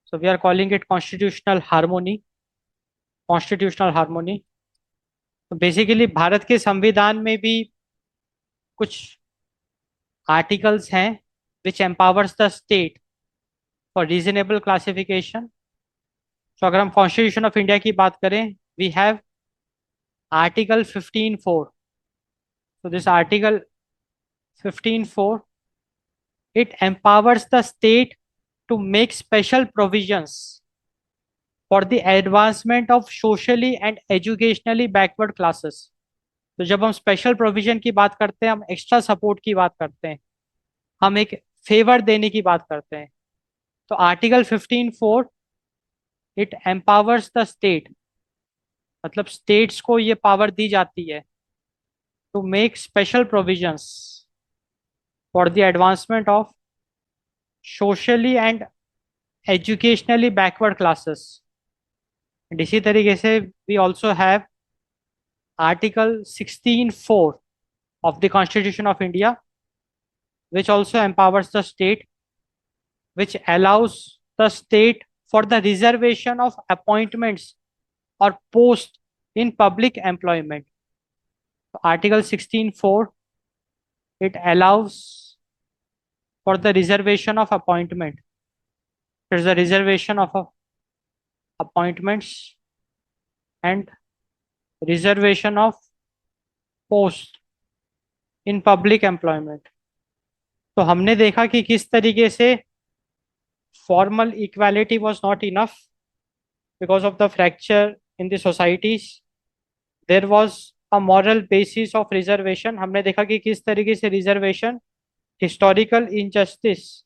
So we are calling it constitutional harmony. Constitutional harmony. तो basically Bharat के संविधान में भी कुछ articles हैं which empowers the state for reasonable classification. तो अगर हम कॉन्स्टिट्यूशन ऑफ इंडिया की बात करें, we have article 15(4). So this article 15(4), it empowers the state to make special provisions for the advancement of socially and educationally backward classes. तो जब हम special provision की बात करते हैं, हम एक्स्ट्रा सपोर्ट की बात करते हैं, हम एक फेवर देने की बात करते हैं. तो article 15(4) it empowers the state, मतलब स्टेट्स को ये पावर दी जाती है to make special provisions for the advancement of socially and educationally backward classes. And इसी तरीके से we also have Article 16(4) of the Constitution of India, which also empowers the state, which allows the state for the reservation of appointments or posts in public employment. Article 16(4), it allows for the reservation of appointment. There's a reservation of appointments and reservation of post in public employment. तो हमने देखा कि किस तरीके से formal equality was not enough because of the fracture in the societies. There was a moral basis of reservation. हमने देखा कि किस तरीके से reservation historical injustice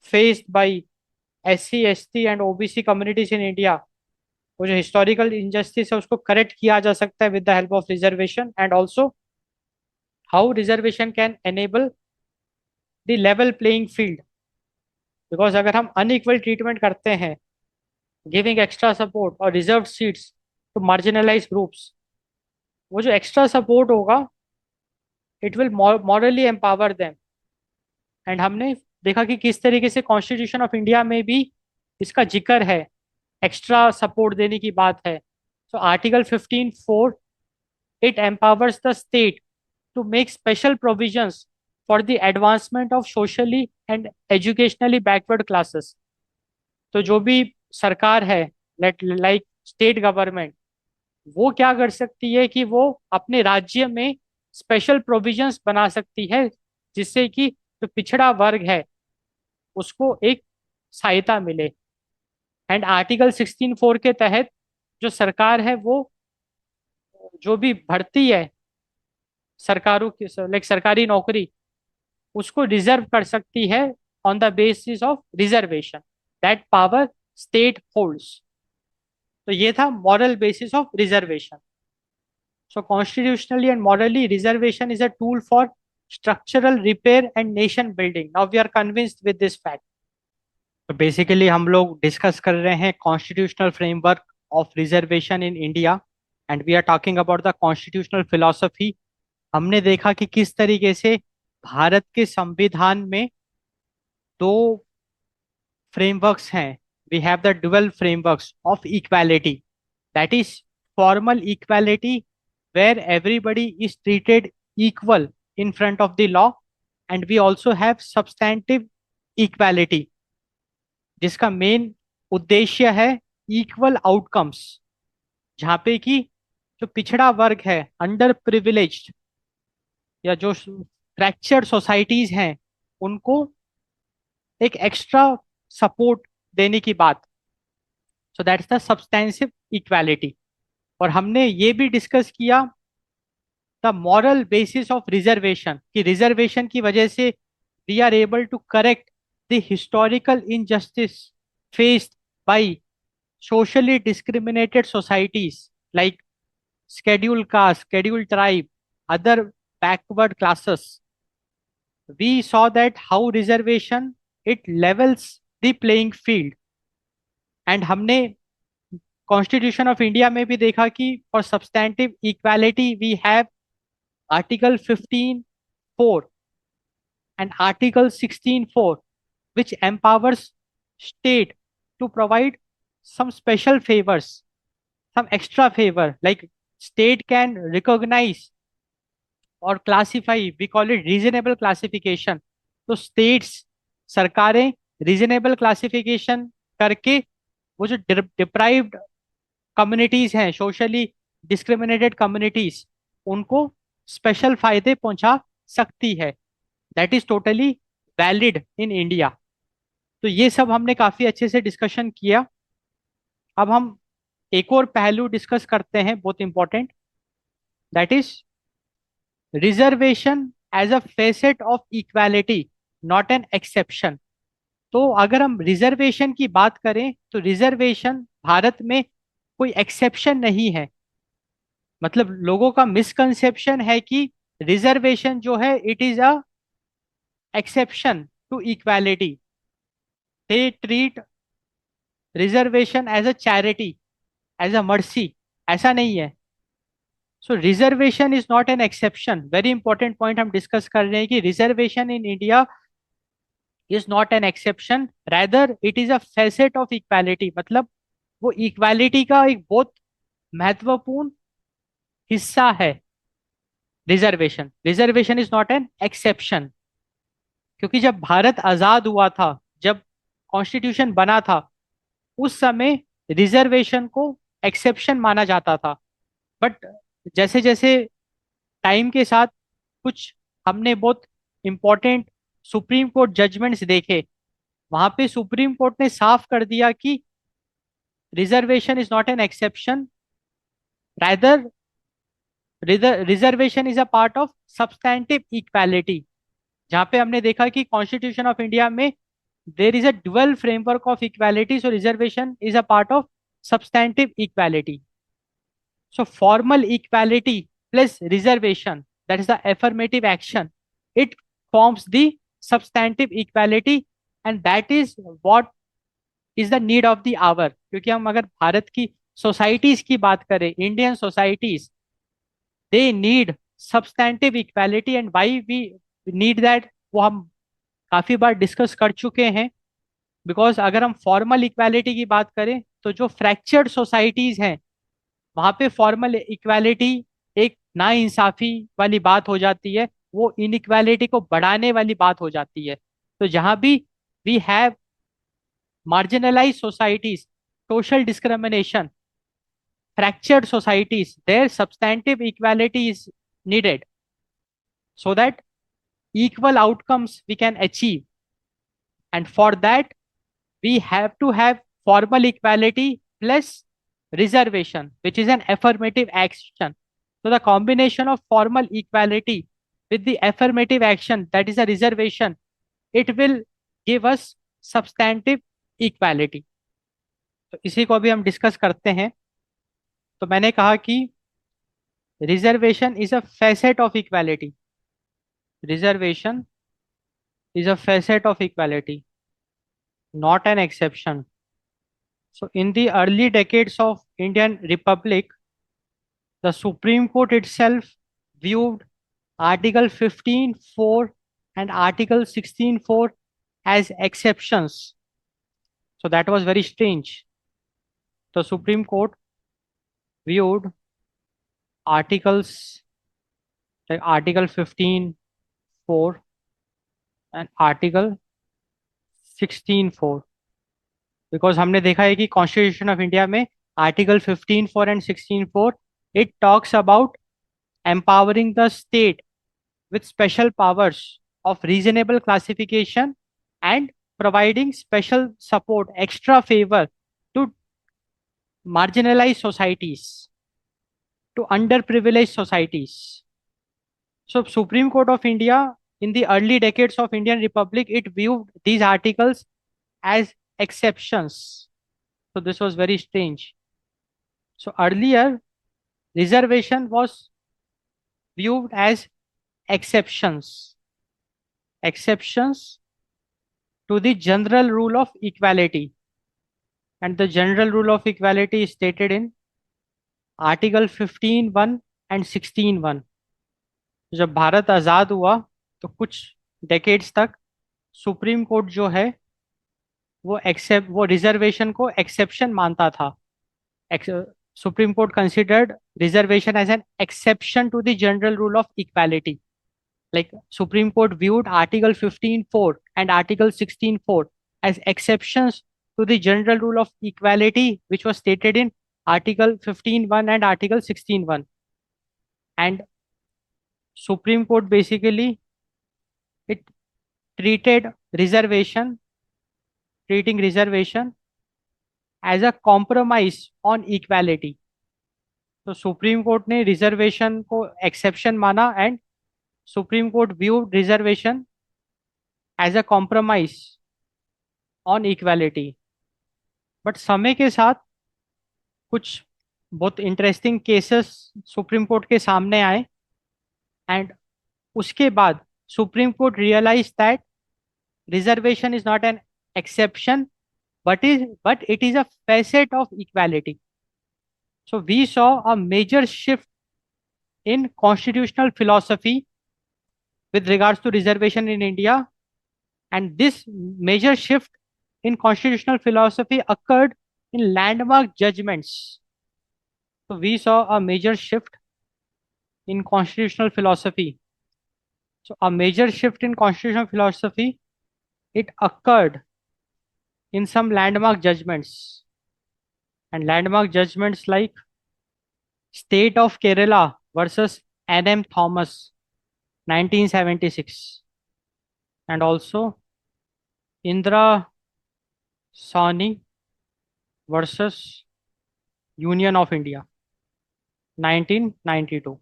faced by SC, ST and OBC communities in India वो जो historical injustice है उसको करेक्ट किया जा सकता है with the help of reservation, and also how reservation can enable the level playing field. Because अगर हम अनइक्वल ट्रीटमेंट करते हैं, गिविंग एक्स्ट्रा सपोर्ट और reserve seats to marginalise groups, वो जो एक्स्ट्रा सपोर्ट होगा it will morally empower them. And हमने देखा कि किस तरीके से कॉन्स्टिट्यूशन ऑफ इंडिया में भी इसका जिक्र है, एक्स्ट्रा सपोर्ट देने की बात है। So article 15(4) it empowers the state to make special provisions for the advancement of socially and educationally backward classes। तो जो भी सरकार है, लाइक स्टेट गवर्नमेंट, वो क्या कर सकती है कि वो अपने राज्य में स्पेशल प्रोविजंस बना सकती है, जिससे कि जो पिछड़ा वर्ग है उसको एक सहायता मिले। एंड आर्टिकल 16(4) के तहत जो सरकार है वो जो भी भर्ती है सरकारों की, लाइक सरकारी नौकरी, उसको रिजर्व कर सकती है on the basis of reservation. That power state holds. तो ये था moral basis of reservation. So constitutionally and morally reservation is a tool for structural repair and nation building. Now we are convinced with this fact. तो basically हम लोग discuss कर रहे हैं constitutional framework of reservation in India, and we are talking about the constitutional philosophy. हमने देखा कि किस तरीके से भारत के संविधान में दो फ्रेमवर्क्स हैं। We have the dual frameworks of equality, that is formal equality where everybody is treated equal in front of the law, and we also have substantive equality, जिसका मेन उद्देश्य है इक्वल आउटकम्स, जहाँ पे कि जो पिछड़ा वर्ग है, अंडर प्रिविलेज्ड या जो फ्रैक्चर्ड सोसाइटीज हैं, उनको एक एक्स्ट्रा सपोर्ट देने की बात। So that's the substantive equality. और हमने ये भी डिस्कस किया the moral basis of reservation, कि रिजर्वेशन की वजह से we are able to correct the historical injustice faced by socially discriminated societies like scheduled caste, scheduled tribe, other backward classes. We saw that how reservation it levels the playing field, and हमने constitution of India में भी देखा कि for substantive equality we have article 15(4) and article 16(4) which empowers state to provide some special favors, some extra favor, like state can recognize or classify, we call it reasonable classification। तो states, सरकारें reasonable classification करके वो जो deprived communities हैं, socially discriminated communities, उनको special फायदे पहुंचा सकती है। That is totally valid in India. तो ये सब हमने काफी अच्छे से डिस्कशन किया। अब हम एक और पहलू डिस्कस करते हैं, बहुत important, that is reservation as a facet of equality, not an exception. तो अगर हम रिजर्वेशन की बात करें तो रिजर्वेशन भारत में कोई एक्सेप्शन नहीं है। मतलब लोगों का मिसकंसेप्शन है कि रिजर्वेशन जो है it is a exception to equality. They treat reservation as a charity, as a mercy. ऐसा नहीं है। So reservation is not an exception. Very important point हम डिस्कस कर रहे हैं कि reservation in India is not an exception, rather it is a facet of equality. मतलब वो इक्वालिटी का एक बहुत महत्वपूर्ण हिस्सा है। Reservation, reservation is not an exception. क्योंकि जब भारत आजाद हुआ था, जब कॉन्स्टिट्यूशन बना था, उस समय रिजर्वेशन को एक्सेप्शन माना जाता था। बट जैसे जैसे टाइम के साथ कुछ हमने बहुत इंपॉर्टेंट सुप्रीम कोर्ट जजमेंट्स देखे, वहां पे सुप्रीम कोर्ट ने साफ कर दिया कि reservation is not an exception, rather reservation is a part of substantive equality. जहां पे हमने देखा कि कॉन्स्टिट्यूशन ऑफ इंडिया में देर is a dual framework of equality, so reservation is a part of substantive equality. So formal equality plus reservation, that is the affirmative action, it forms the substantive equality, and that is what is the need of the hour. क्योंकि हम अगर भारत की societies की बात करें, Indian societies, they need substantive equality, and why we need that वो हम काफी बार डिस्कस कर चुके हैं. बिकॉज अगर हम फॉर्मल इक्वालिटी की बात करें तो जो फ्रैक्चर्ड सोसाइटीज हैं वहां पे फॉर्मल इक्वालिटी एक नाइंसाफी वाली बात हो जाती है, वो इनइक्वालिटी को बढ़ाने वाली बात हो जाती है. तो जहां भी we have marginalized societies, social discrimination, fractured societies, their substantive equality is needed so that equal outcomes we can achieve. And for that, we have to have formal equality plus reservation, which is an affirmative action. So the combination of formal equality with the affirmative action, that is a reservation, it will give us substantive equality. तो इसी को अभी हम discuss करते हैं. तो मैंने कहा कि reservation is a facet of equality. Reservation is a facet of equality, not an exception. So in the early decades of Indian Republic, the Supreme Court itself viewed Article 15(4) and Article 16(4) as exceptions. So that was very strange. The Supreme Court viewed articles like Article 15(4) and Article 16(4), because हमने देखा है कि constitution of India में article 15(4) and 16(4) it talks about empowering the state with special powers of reasonable classification and providing special support, extra favor to marginalized societies, to underprivileged societies. So Supreme Court of India in the early decades of Indian Republic, it viewed these articles as exceptions. So this was very strange. So earlier, reservation was viewed as exceptions, exceptions to the general rule of equality. And the general rule of equality is stated in Article 15(1) and 16(1). जब भारत आज़ाद हुआ तो कुछ decades तक supreme court जो है वो reservation को exception मानता था. Supreme Court considered reservation as an exception to the general rule of equality. Like Supreme Court viewed Article 15(4) and Article 16(4) as exceptions to the general rule of equality, which was stated in Article 15(1) and Article 16(1). And Supreme Court basically it treated reservation, treating reservation as a compromise on equality. तो supreme court ने reservation को exception माना and supreme court viewed reservation as a compromise on equality. But समय के साथ कुछ बहुत interesting cases supreme court के सामने आए, एंड उसके बाद supreme court realise that reservation is not an exception but it is a facet of equality. So we saw a major shift in constitutional philosophy with regards to reservation in India, and this major shift in constitutional philosophy occurred in landmark judgments. So we saw a major shift in constitutional philosophy. So a major shift in constitutional philosophy, it occurred in some landmark judgments, and landmark judgments like State of Kerala versus N.M. Thomas, 1976, and also Indra Sawhney versus Union of India, 1992.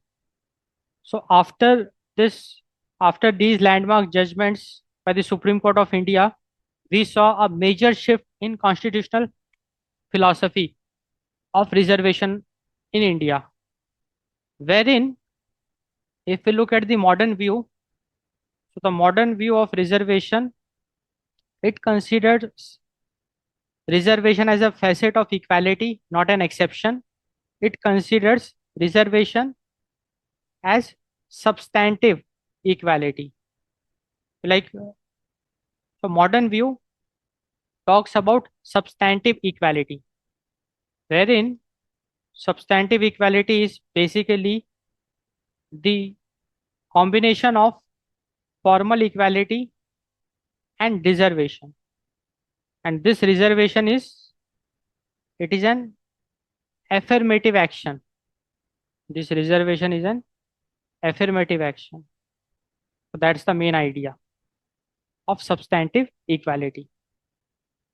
So after these landmark judgments by the Supreme Court of India, we saw a major shift in constitutional philosophy. of reservation in India, wherein if we look at the modern view, so the modern view of reservation, it considers reservation as a facet of equality, not an exception. It considers reservation as substantive equality. Like the modern view talks about substantive equality, wherein substantive equality is basically the combination of formal equality and reservation. And this reservation is, it is an affirmative action. This reservation is an affirmative action. So that's the main idea of substantive equality.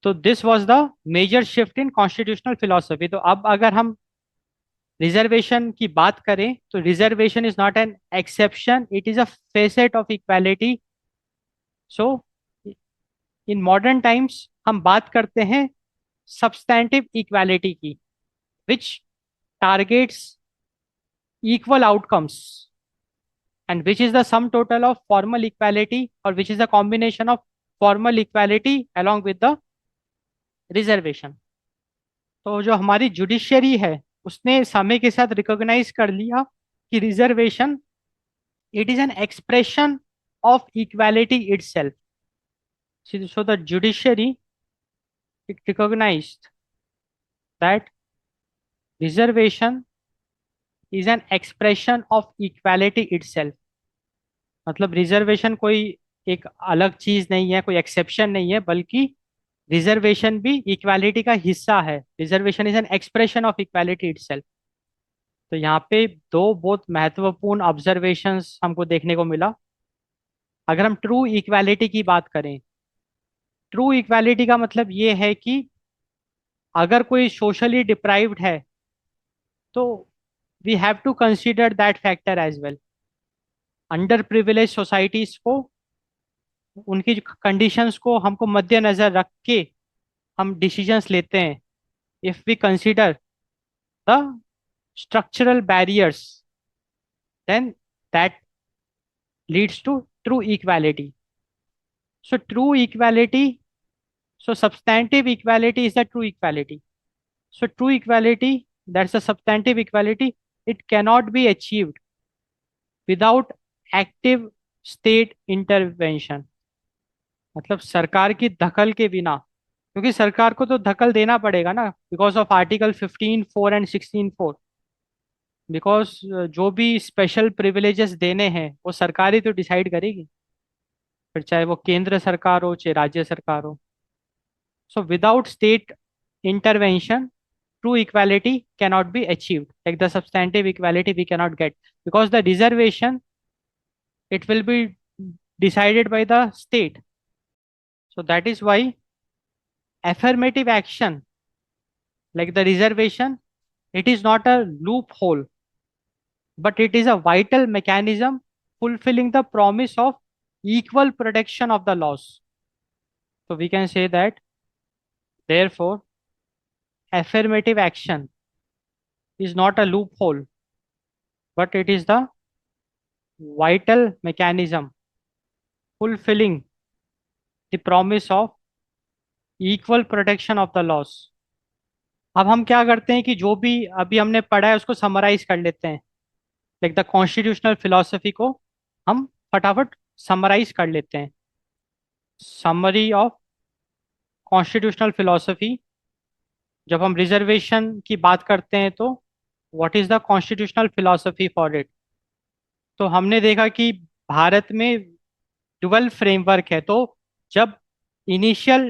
तो this was the major shift in constitutional philosophy. तो अब अगर हम reservation की बात करें तो reservation is not an exception, it is a facet of equality. So in modern times हम बात करते हैं सब्सटैंटिव इक्वालिटी की, which targets equal outcomes and which is the sum total of formal equality, or which is a combination of formal equality along with the reservation. तो जो हमारी judiciary है उसने समय के साथ रिकॉग्नाइज कर लिया कि reservation it is an expression of equality itself. So the judiciary, it recognized that reservation is an expression of equality itself. मतलब रिजर्वेशन कोई एक अलग चीज नहीं है, कोई एक्सेप्शन नहीं है, बल्कि रिजर्वेशन भी इक्वालिटी का हिस्सा है. Reservation is an expression of equality itself. तो यहाँ पे दो बहुत महत्वपूर्ण ऑब्जर्वेशंस हमको देखने को मिला. अगर हम ट्रू इक्वालिटी की बात करें, ट्रू इक्वालिटी का मतलब ये है कि अगर कोई सोशली डिप्राइव्ड है तो we have to consider that factor as well. Under privilege societies को, उनकी कंडीशंस को हमको मद्देनजर रख के हम डिसीजंस लेते हैं. If we consider the structural barriers, then that leads to true equality. So true equality, so substantive equality is the true equality. So true equality, that's a substantive equality, it cannot be achieved without active state intervention. मतलब सरकार की दखल के बिना, क्योंकि सरकार को तो दखल देना पड़ेगा ना, because of article 15(4) and 16(4). Because जो भी स्पेशल प्रिविलेजेस देने हैं वो सरकार ही तो डिसाइड करेगी, फिर चाहे वो केंद्र सरकार हो चाहे राज्य सरकार हो. So without state intervention true equality cannot be achieved. Like the substantive equality we cannot get because the reservation it will be decided by the state. So that is why affirmative action like the reservation, it is not a loophole, but it is a vital mechanism fulfilling the promise of equal protection of the laws. So we can say that, therefore, affirmative action is not a loophole, but it is the vital mechanism fulfilling the promise of equal protection of the laws. अब हम क्या करते हैं कि जो भी अभी हमने पढ़ा है उसको समराइज कर लेते हैं. लाइक द कॉन्स्टिट्यूशनल फिलोसफी को हम फटाफट समराइज कर लेते हैं. Summary of constitutional philosophy. जब हम रिजर्वेशन की बात करते हैं तो what is the constitutional philosophy for it. तो हमने देखा कि भारत में डुअल फ्रेमवर्क है. तो जब इनिशियल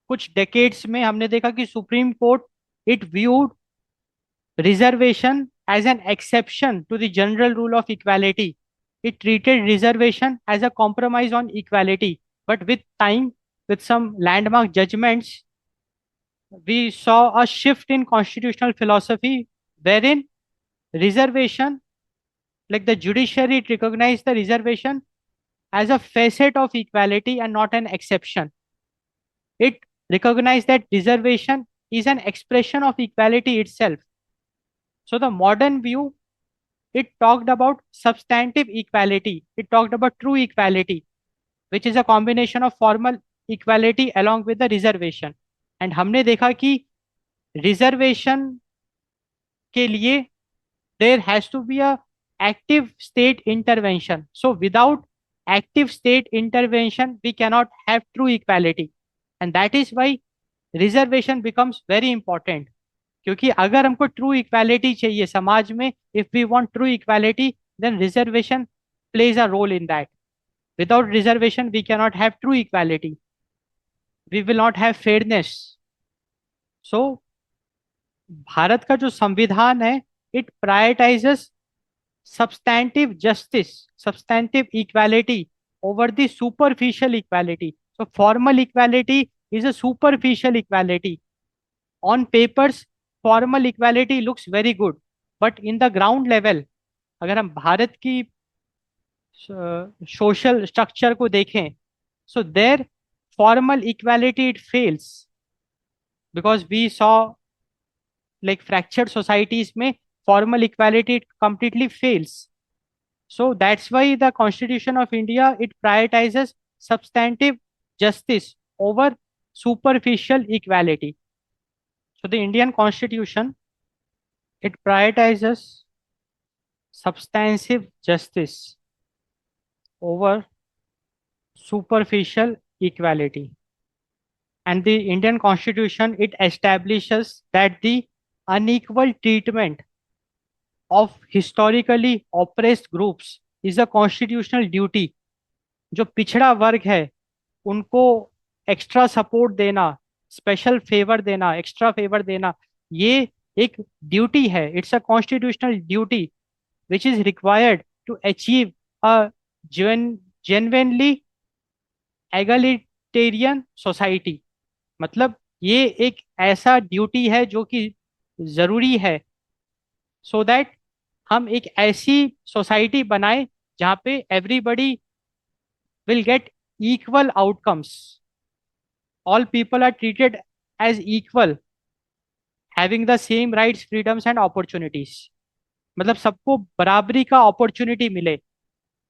कुछ डेकेड्स में हमने देखा कि supreme court it viewed reservation as an exception to the general rule of equality. It treated reservation as a compromise on equality. But with time, with some landmark judgments, we saw a shift in constitutional philosophy wherein reservation, like the judiciary, it recognized the reservation as a facet of equality and not an exception. It recognized that reservation is an expression of equality itself. So the modern view, it talked about substantive equality. It talked about true equality, which is a combination of formal equality along with the reservation. And हमने देखा कि reservation के लिए there has to be a active state intervention. So without active state intervention, we cannot have true equality. And that is why reservation becomes very important. क्योंकि अगर हमको true equality चाहिए समाज में, if we want true equality, then reservation plays a role in that. Without reservation we cannot have true equality, we will not have fairness. So Bharat का जो संविधान है, it prioritizes substantive justice, substantive equality over the superficial equality. So formal equality is a superficial equality. On papers, formal equality looks very good, but in the ground level, अगर हम भारत की social structure को देखें, so there formal equality it fails because we saw like fractured societies में formal equality it completely fails. So that's why the Constitution of India it prioritizes substantive justice over superficial equality. So the Indian Constitution it prioritizes substantive justice over superficial equality. And the Indian Constitution it establishes that the unequal treatment of historically oppressed groups is a constitutional duty. जो पिछड़ा वर्ग है उनको extra support देना, special favour देना, extra favour देना, ये एक ड्यूटी है. It's a constitutional duty which is required to achieve a genuinely egalitarian society. मतलब ये एक ऐसा ड्यूटी है जो कि जरूरी है सो दैट हम एक ऐसी सोसाइटी बनाए जहाँ पे everybody will get equal outcomes. All people are treated as equal, having the same rights, freedoms and opportunities. मतलब सबको बराबरी का अपॉर्चुनिटी मिले.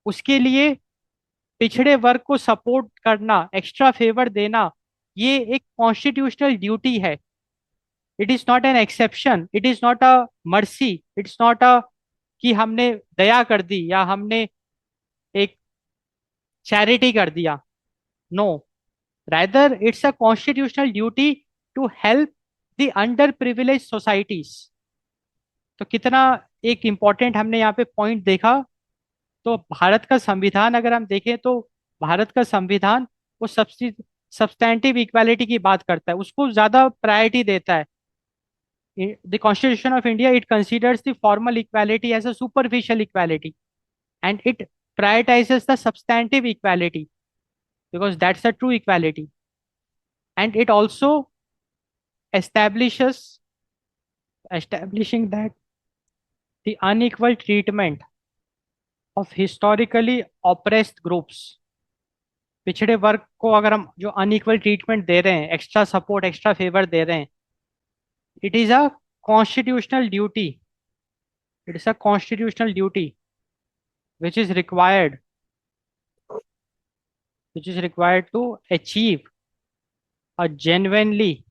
उसके लिए पिछड़े वर्ग को सपोर्ट करना, एक्स्ट्रा फेवर देना, ये एक कॉन्स्टिट्यूशनल ड्यूटी है. It is not an exception, it is not a mercy, it's not a कि हमने दया कर दी या हमने एक चैरिटी कर दिया. No, rather it's a constitutional duty to help the underprivileged societies. तो कितना एक इम्पॉर्टेंट हमने यहाँ पे पॉइंट देखा. तो भारत का संविधान अगर हम देखें तो भारत का संविधान वो सब्सटैंटिव इक्वालिटी की बात करता है, उसको ज्यादा प्रायोरिटी देता है. The constitution of India it considers the formal equality as a superficial equality and it prioritizes the substantive equality because that's the true equality. And it also establishing that the unequal treatment of historically oppressed groups, पिछड़े वर्ग को अगर हम जो unequal treatment दे रहे हैं, extra support, extra favour दे रहे हैं, it is a constitutional duty. It is a constitutional duty which is required to achieve a genuinely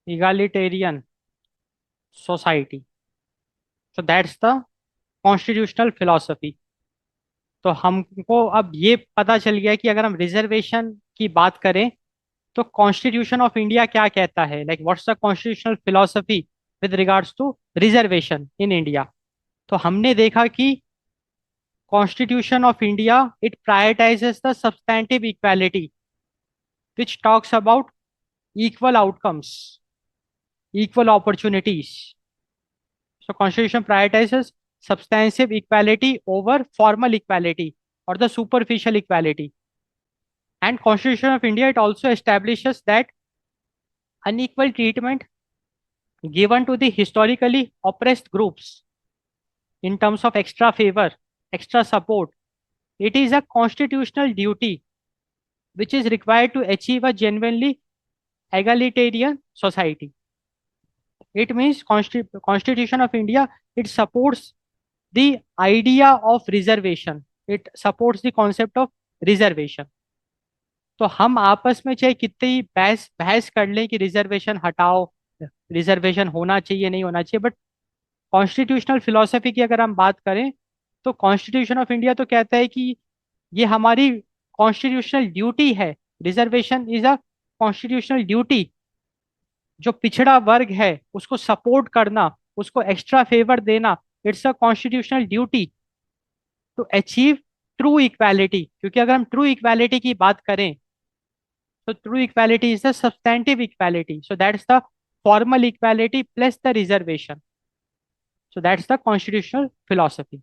egalitarian society. So that's the constitutional philosophy. तो हमको अब ये पता चल गया कि अगर हम रिजर्वेशन की बात करें तो कॉन्स्टिट्यूशन ऑफ इंडिया क्या कहता है, like what's the constitutional philosophy with regards to reservation in India. तो हमने देखा कि Constitution of India it prioritizes the substantive equality which talks about equal outcomes, equal opportunities. So Constitution prioritizes substantive equality over formal equality or the superficial equality. And Constitution of India it also establishes that unequal treatment given to the historically oppressed groups in terms of extra favor, extra support, it is a constitutional duty which is required to achieve a genuinely egalitarian society. It means Constitution of India, it supports the idea of reservation. It supports the concept of reservation. तो हम आपस में चाहे कितनी बहस बहस कर लें कि रिजर्वेशन हटाओ, रिजर्वेशन होना चाहिए नहीं होना चाहिए, बट कॉन्स्टिट्यूशनल फिलोसफी की अगर हम बात करें तो कॉन्स्टिट्यूशन ऑफ इंडिया तो कहता है कि ये हमारी कॉन्स्टिट्यूशनल ड्यूटी है। Reservation is a constitutional duty. जो पिछड़ा वर्ग है उसको सपोर्ट करना, उसको एक्स्ट्रा फेवर देना, it's a constitutional duty to achieve true equality. क्योंकि अगर हम ट्रू इक्वालिटी की बात करें तो true equality is the substantive equality, so that's the formal equality plus the reservation, so that's the constitutional philosophy.